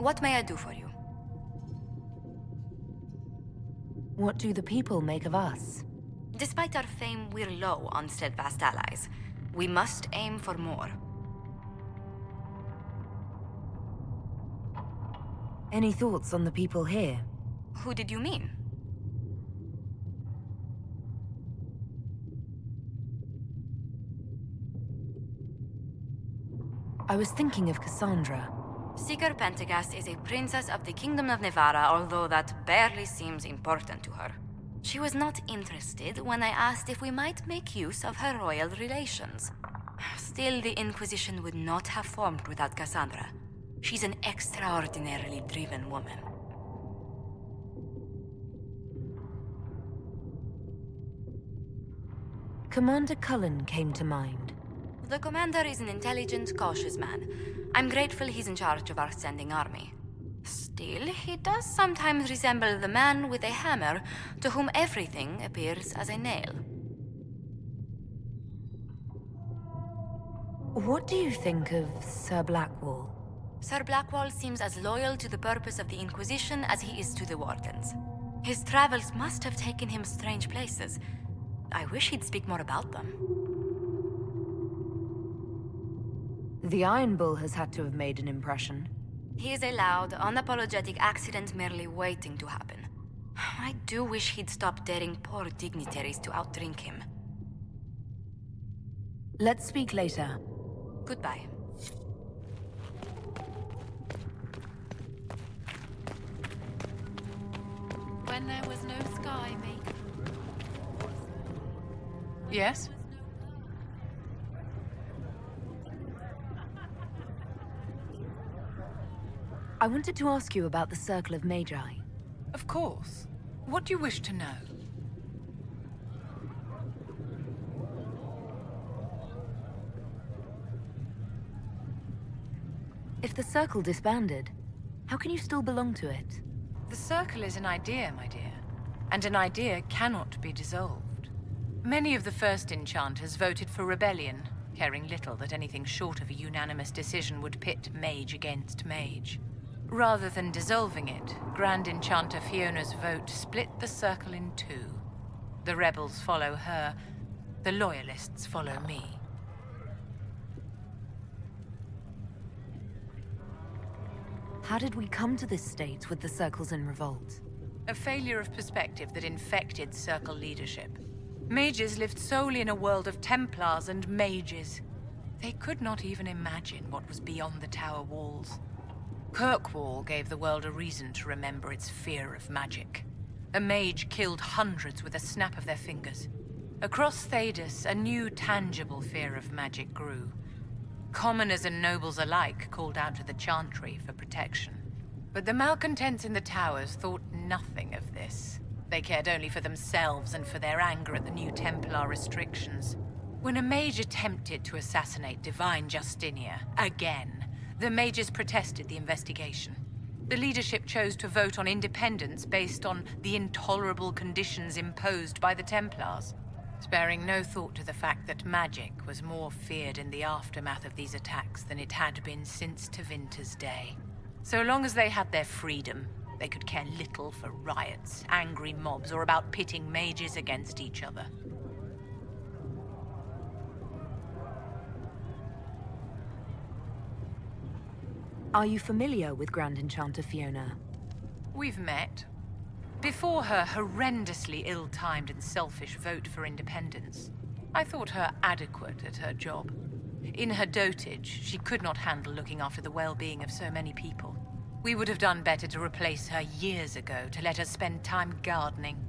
What may I do for you? What do the people make of us? Despite our fame, we're low on steadfast allies. We must aim for more. Any thoughts on the people here? Who did you mean? I was thinking of Cassandra. Seeker Pentagast is a princess of the Kingdom of Nevarra, although that barely seems important to her. She was not interested when I asked if we might make use of her royal relations. Still, the Inquisition would not have formed without Cassandra. She's an extraordinarily driven woman. Commander Cullen came to mind. The commander is an intelligent, cautious man. I'm grateful he's in charge of our standing army. Still, he does sometimes resemble the man with a hammer to whom everything appears as a nail. What do you think of Sir Blackwall? Sir Blackwall seems as loyal to the purpose of the Inquisition as he is to the Wardens. His travels must have taken him strange places. I wish he'd speak more about them. The Iron Bull has had to have made an impression. He is a loud, unapologetic accident merely waiting to happen. I do wish he'd stop daring poor dignitaries to outdrink him. Let's speak later. Goodbye. When there was no sky, make... Yes? I wanted to ask you about the Circle of Magi. Of course. What do you wish to know? If the Circle disbanded, how can you still belong to it? The Circle is an idea, my dear. And an idea cannot be dissolved. Many of the first enchanters voted for rebellion, caring little that anything short of a unanimous decision would pit mage against mage. Rather than dissolving it, Grand Enchanter Fiona's vote split the Circle in two. The rebels follow her, the loyalists follow me. How did we come to this state with the Circles in revolt? A failure of perspective that infected Circle leadership. Mages lived solely in a world of Templars and mages. They could not even imagine what was beyond the tower walls. Kirkwall gave the world a reason to remember its fear of magic. A mage killed hundreds with a snap of their fingers. Across Thedas, a new tangible fear of magic grew. Commoners and nobles alike called out to the Chantry for protection. But the malcontents in the towers thought nothing of this. They cared only for themselves and for their anger at the new Templar restrictions. When a mage attempted to assassinate Divine Justinia, again, the mages protested the investigation. The leadership chose to vote on independence based on the intolerable conditions imposed by the Templars, sparing no thought to the fact that magic was more feared in the aftermath of these attacks than it had been since Tevinter's day. So long as they had their freedom, they could care little for riots, angry mobs, or about pitting mages against each other. Are you familiar with Grand Enchanter Fiona? We've met. Before her horrendously ill-timed and selfish vote for independence, I thought her adequate at her job. In her dotage, she could not handle looking after the well-being of so many people. We would have done better to replace her years ago, to let her spend time gardening.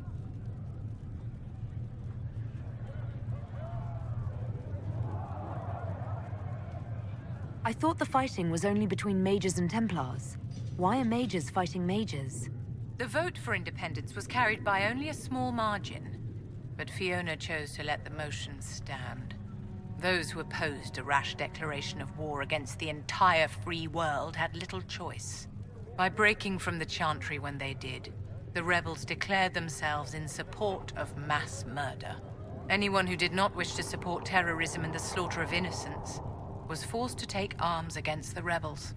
I thought the fighting was only between mages and Templars. Why are mages fighting mages? The vote for independence was carried by only a small margin, but Fiona chose to let the motion stand. Those who opposed a rash declaration of war against the entire free world had little choice. By breaking from the Chantry when they did, the rebels declared themselves in support of mass murder. Anyone who did not wish to support terrorism and the slaughter of innocents was forced to take arms against the rebels.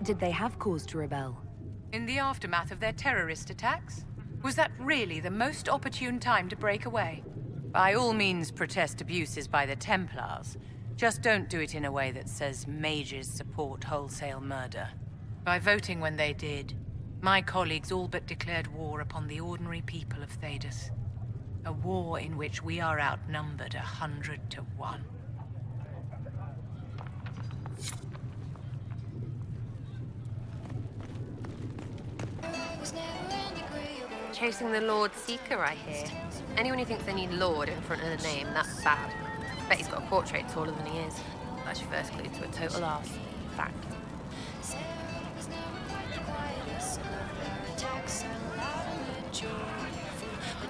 Did they have cause to rebel? In the aftermath of their terrorist attacks? Was that really the most opportune time to break away? By all means, protest abuses by the Templars. Just don't do it in a way that says mages support wholesale murder. By voting when they did, my colleagues all but declared war upon the ordinary people of Thedas. A war in which we are outnumbered 100 to 1. Chasing the Lord Seeker, I hear. Anyone who thinks they need Lord in front of the name, that's bad. Bet he's got a portrait taller than he is. That's your first clue to a total arse. Fact.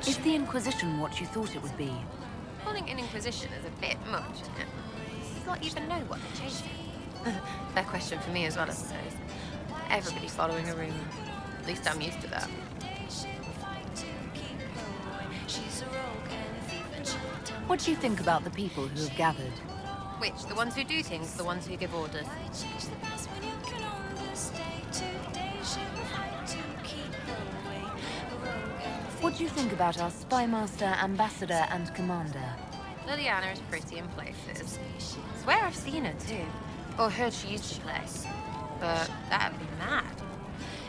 Is the Inquisition what you thought it would be? Calling an Inquisition is a bit much, isn't it? Does not even know what they're chasing. Fair question for me as well, I suppose. Everybody's following a rumor. At least I'm used to that. What do you think about the people who have gathered? Which? The ones who do things, the ones who give orders? What do you think about our spymaster, ambassador, and commander? Liliana is pretty in places. Swear I've seen her too. Or heard she used to play. But that'd be mad.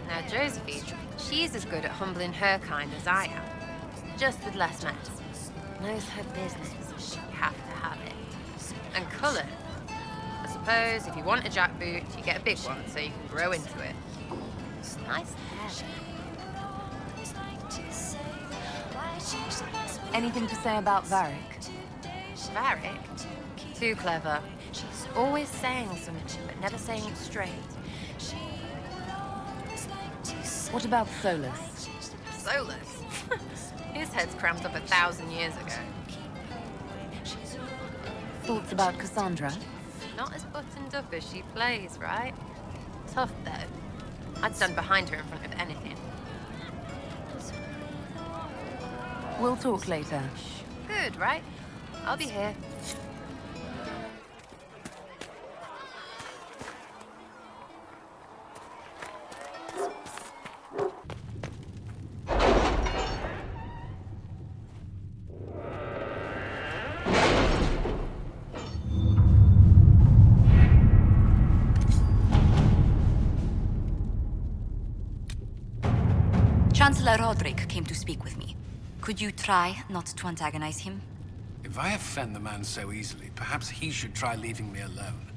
Now Josephine, she's as good at humbling her kind as I am. Just with less mess. Knows her business. You have to have it. And colour. I suppose if you want a jackboot, you get a big one so you can grow into it. Nice hair. Anything to say about Varric? Varric? Too clever. Always saying something, but never saying it straight. What about Solus? Solus? His head's cramped up 1,000 years ago. Thoughts about Cassandra? Not as buttoned up as she plays, right? Tough, though. I'd stand behind her in front of anything. We'll talk later. Good, right? I'll be here. Chancellor Roderick came to speak with me. Could you try not to antagonize him? If I offend the man so easily, perhaps he should try leaving me alone.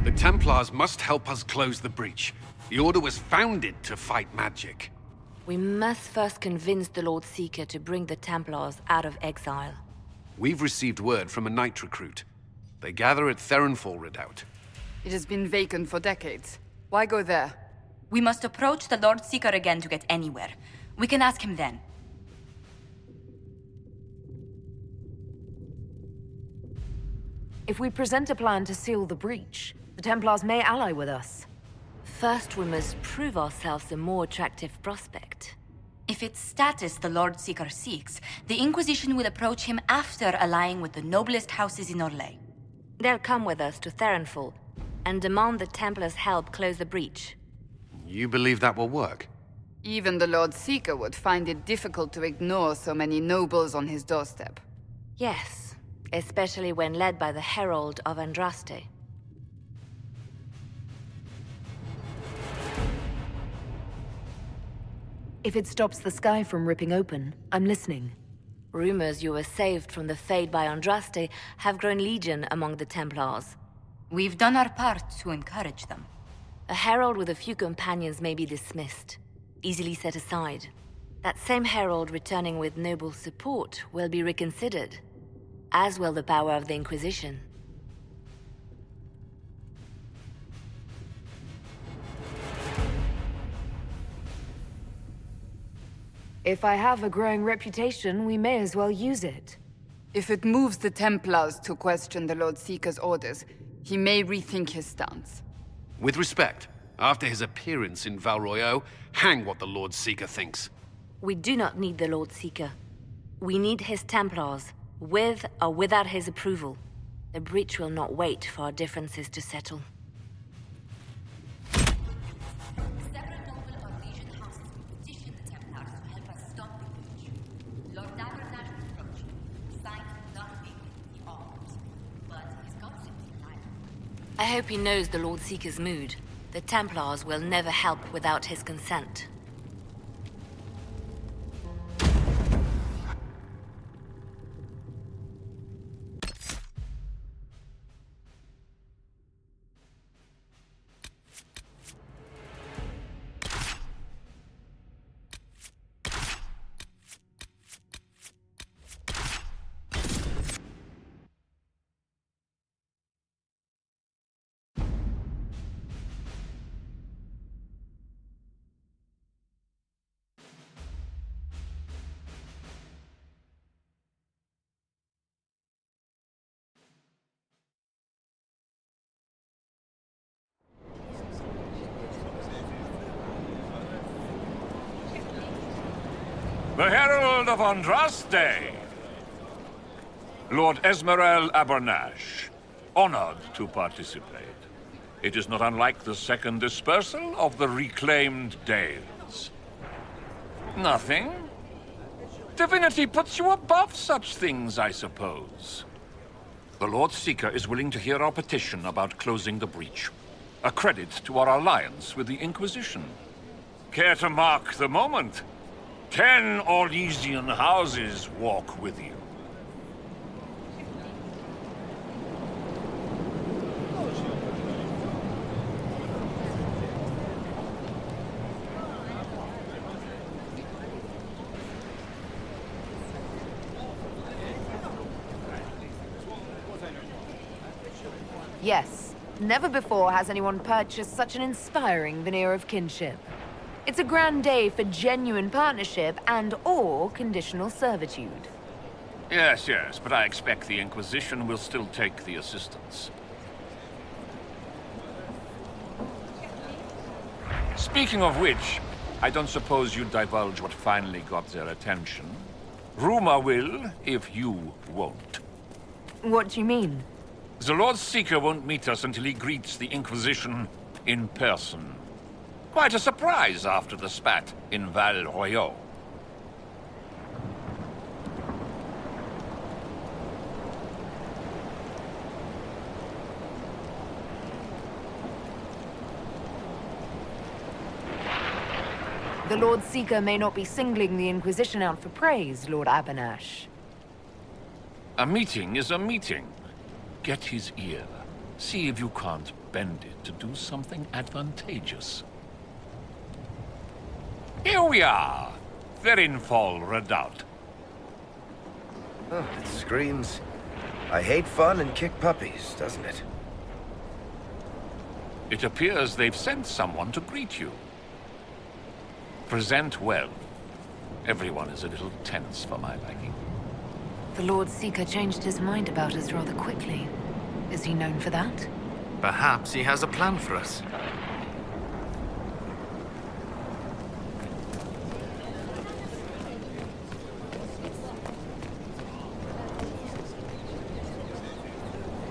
The Templars must help us close the breach. The Order was founded to fight magic. We must first convince the Lord Seeker to bring the Templars out of exile. We've received word from a knight recruit. They gather at Theronfall Redoubt. It has been vacant for decades. Why go there? We must approach the Lord Seeker again to get anywhere. We can ask him then. If we present a plan to seal the breach, the Templars may ally with us. First, we must prove ourselves a more attractive prospect. If it's status the Lord Seeker seeks, the Inquisition will approach him after allying with the noblest houses in Orlais. They'll come with us to Theronfall and demand the Templars' help close the breach. You believe that will work? Even the Lord Seeker would find it difficult to ignore so many nobles on his doorstep. Yes, especially when led by the Herald of Andraste. If it stops the sky from ripping open, I'm listening. Rumors you were saved from the fate by Andraste have grown legion among the Templars. We've done our part to encourage them. A herald with a few companions may be dismissed, easily set aside. That same herald returning with noble support will be reconsidered, as will the power of the Inquisition. If I have a growing reputation, we may as well use it. If it moves the Templars to question the Lord Seeker's orders, he may rethink his stance. With respect, after his appearance in Val Royeaux, hang what the Lord Seeker thinks. We do not need the Lord Seeker. We need his Templars, With or without his approval, the breach will not wait for our differences to settle. Several noble or legion houses petitioned the Templars to help us stop the breach. Lord Abernash approached, signed nothing he offers, but he's got something like. I hope he knows the Lord Seeker's mood. The Templars will never help without his consent. The Herald of Andraste! Lord Esmerel Abernash, honored to participate. It is not unlike the second dispersal of the reclaimed Dales. Nothing? Divinity puts you above such things, I suppose. The Lord Seeker is willing to hear our petition about closing the breach. A credit to our alliance with the Inquisition. Care to mark the moment? 10 Orlesian houses walk with you. Yes. Never before has anyone purchased such an inspiring veneer of kinship. It's a grand day for genuine partnership and/or conditional servitude. Yes, but I expect the Inquisition will still take the assistance. Speaking of which, I don't suppose you'd divulge what finally got their attention. Rumor will, if you won't. What do you mean? The Lord Seeker won't meet us until he greets the Inquisition in person. Quite a surprise after the spat in Val Royaux. The Lord Seeker may not be singling the Inquisition out for praise, Lord Abernash. A meeting is a meeting. Get his ear. See if you can't bend it to do something advantageous. Here we are. Therinfol Redoubt. Oh, it screams, I hate fun and kick puppies, doesn't it? It appears they've sent someone to greet you. Present well. Everyone is a little tense for my liking. The Lord Seeker changed his mind about us rather quickly. Is he known for that? Perhaps he has a plan for us.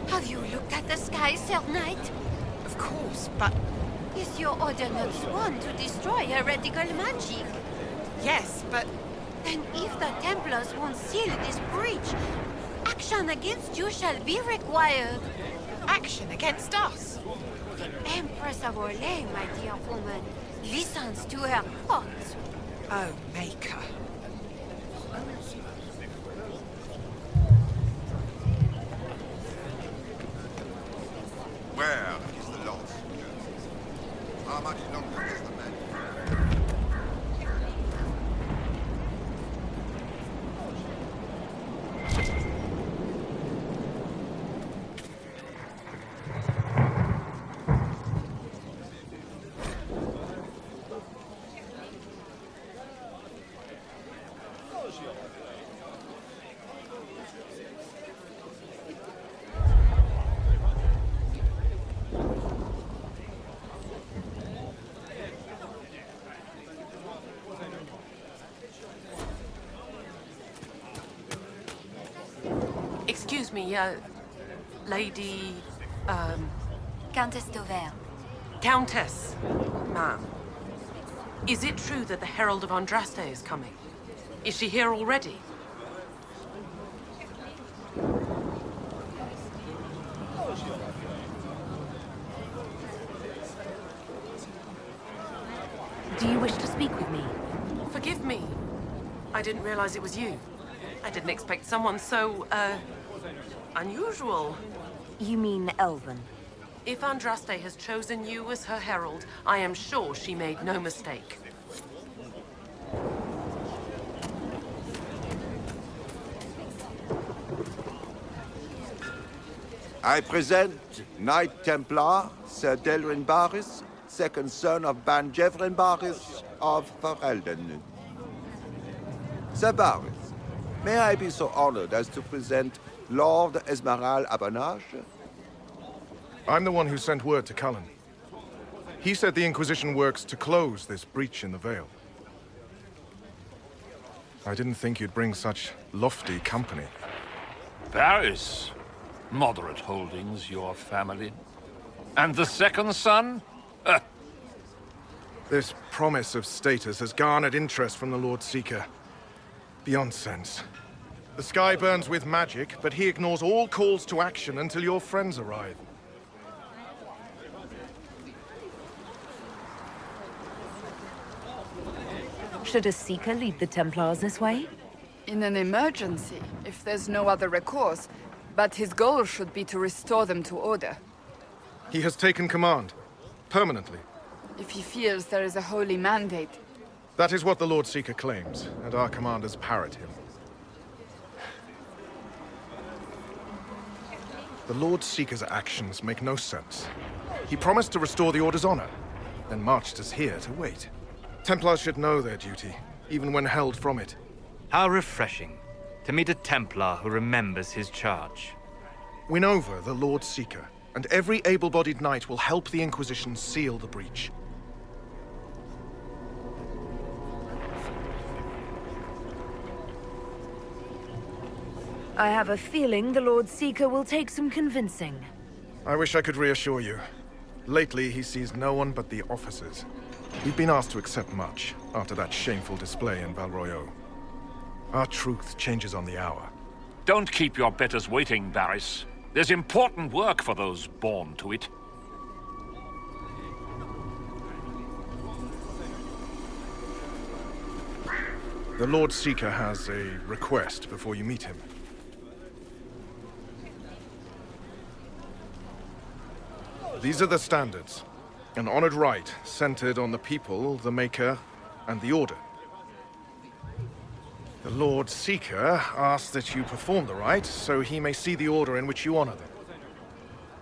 Have you looked at the sky, Sir Knight? Of course, but Is your order not sworn to destroy heretical magic? yes, but Then if the Templars won't seal this breach, action against you shall be required. action against us. The Empress of Orlais, my dear woman, listens to her thoughts. Oh, Maker. Where is the loss? How much longer is the man? Excuse me, Lady... Countess d'Auvert. Countess, ma'am. Is it true that the Herald of Andraste is coming? Is she here already? Do you wish to speak with me? Forgive me. I didn't realize it was you. I didn't expect someone so, unusual. You mean Elven? If Andraste has chosen you as her herald, I am sure she made no mistake. I present Knight Templar Sir Delrin Barris, second son of Ban Jevrin Barris of Ferelden. Sir Barris, may I be so honored as to present Lord Esmeralda Abanage? I'm the one who sent word to Cullen. He said the Inquisition works to close this breach in the Vale. I didn't think you'd bring such lofty company. Paris. Moderate holdings, your family. And the second son? This promise of status has garnered interest from the Lord Seeker. Beyond sense. The sky burns with magic, but he ignores all calls to action until your friends arrive. Should a Seeker lead the Templars this way? In an emergency, if there's no other recourse. But his goal should be to restore them to order. He has taken command. Permanently. If he feels there is a holy mandate. That is what the Lord Seeker claims, and our commanders parrot him. The Lord Seeker's actions make no sense. He promised to restore the Order's honor, then marched us here to wait. Templars should know their duty, even when held from it. How refreshing to meet a Templar who remembers his charge. Win over the Lord Seeker, and every able-bodied knight will help the Inquisition seal the breach. I have a feeling the Lord Seeker will take some convincing. I wish I could reassure you. Lately, he sees no one but the officers. We've been asked to accept much, after that shameful display in Valroyo. Our truth changes on the hour. Don't keep your betters waiting, Barris. There's important work for those born to it. The Lord Seeker has a request before you meet him. These are the standards. An honored right, centered on the people, the Maker, and the Order. The Lord Seeker asks that you perform the rite, so he may see the order in which you honor them.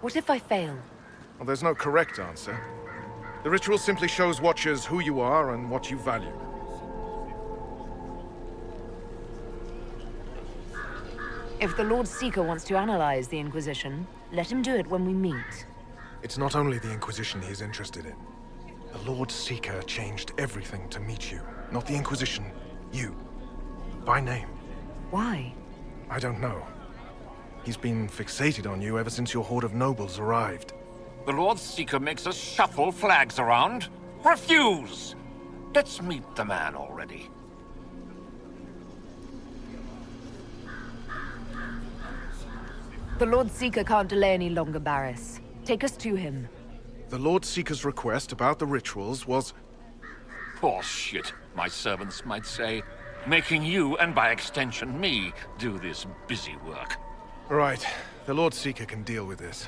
What if I fail? Well, there's no correct answer. The ritual simply shows Watchers who you are and what you value. If the Lord Seeker wants to analyze the Inquisition, let him do it when we meet. It's not only the Inquisition he's interested in. The Lord Seeker changed everything to meet you. Not the Inquisition, you. By name. Why? I don't know. He's been fixated on you ever since your horde of nobles arrived. The Lord Seeker makes us shuffle flags around. Refuse! Let's meet the man already. The Lord Seeker can't delay any longer, Barris. Take us to him. The Lord Seeker's request about the rituals was... Poor shit, my servants might say. Making you, and by extension me, do this busy work. Right. The Lord Seeker can deal with this.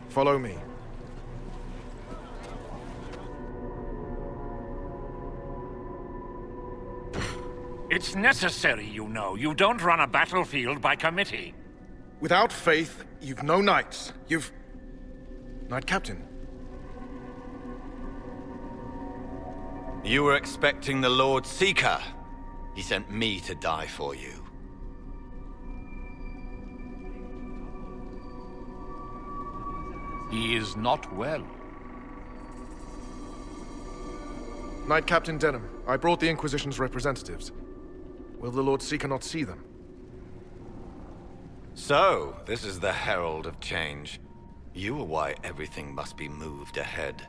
Follow me. It's necessary, you know. You don't run a battlefield by committee. Without faith, you've no knights. You've... Knight Captain. You were expecting the Lord Seeker. He sent me to die for you. He is not well. Knight Captain Denham, I brought the Inquisition's representatives. Will the Lord Seeker not see them? So, this is the Herald of Change. You are why everything must be moved ahead.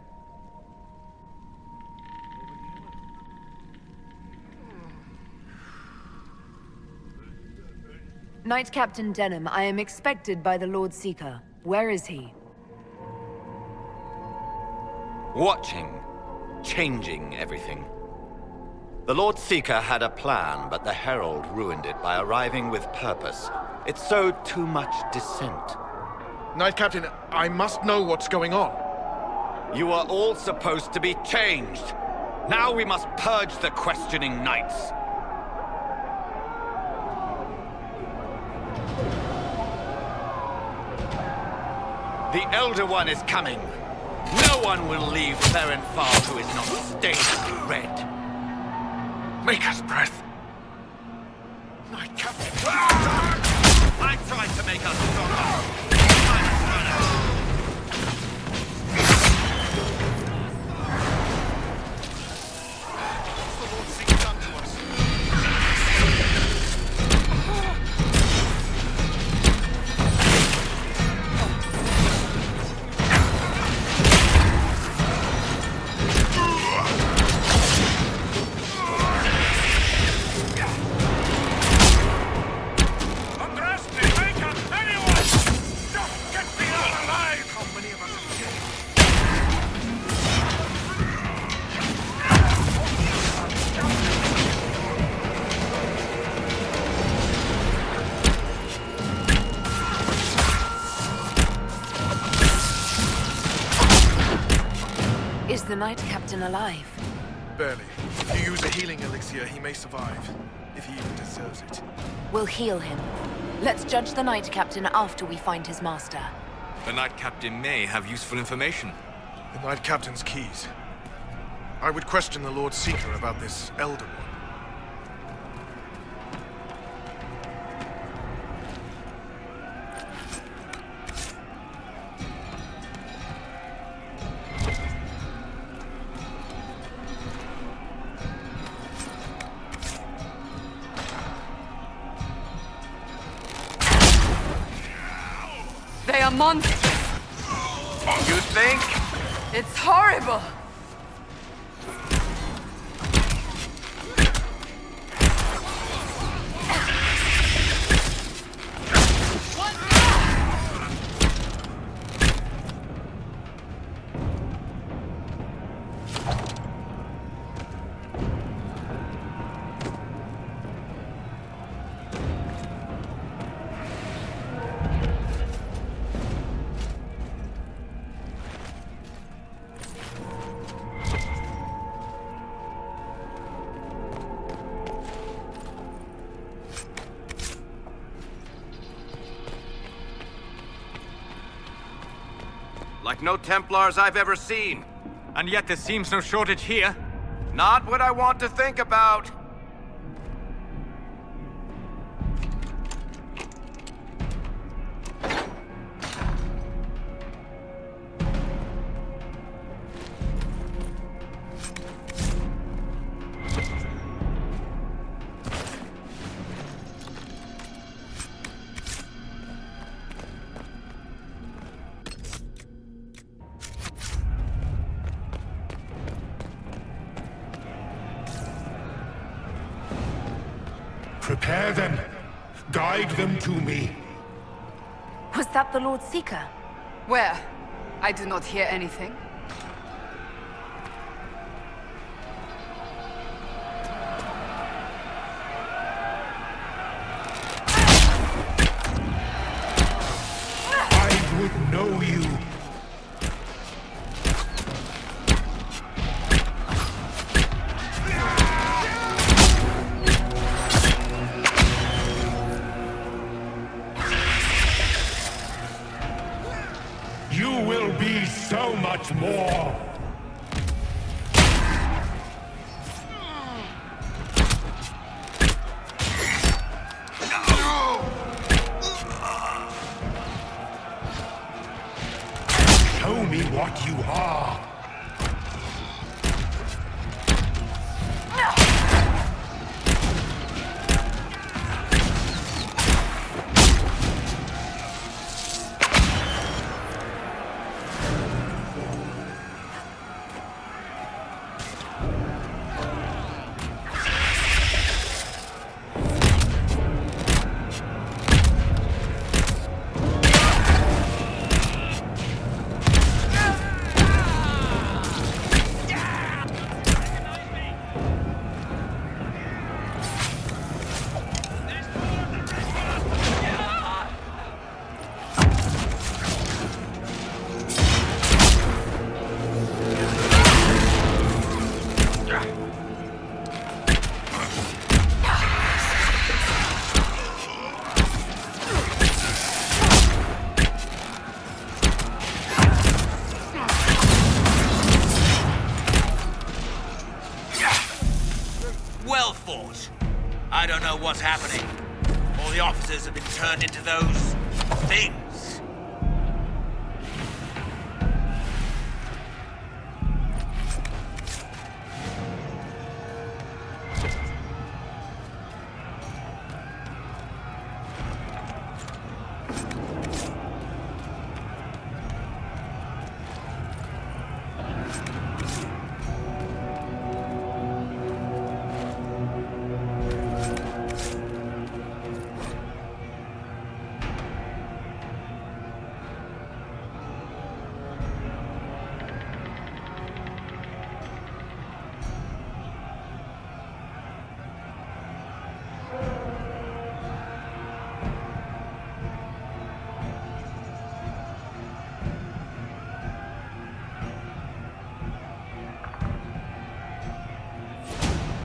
Knight Captain Denham, I am expected by the Lord Seeker. Where is he? Watching. Changing everything. The Lord Seeker had a plan, but the Herald ruined it by arriving with purpose. It sowed too much dissent. Knight Captain, I must know what's going on. You are all supposed to be changed. Now we must purge the questioning knights. The Elder One is coming. No one will leave Therenfar who is not stained red. Maker's breath. Knight Captain. I tried to make us stronger. Is the Knight Captain alive? Barely. If you use a healing elixir, he may survive. If he even deserves it. We'll heal him. Let's judge the Knight Captain after we find his master. The Knight Captain may have useful information. The Knight Captain's keys. I would question the Lord Seeker about this Elder One. They are monsters. You think? It's horrible. Like no Templars I've ever seen. And yet there seems no shortage here. Not what I want to think about. Prepare them. Guide them to me. Was that the Lord Seeker? Where? I do not hear anything. I would know you. You will be so much more. Show me what you are. well fought. I don't know what's happening. All the officers have been turned into those things.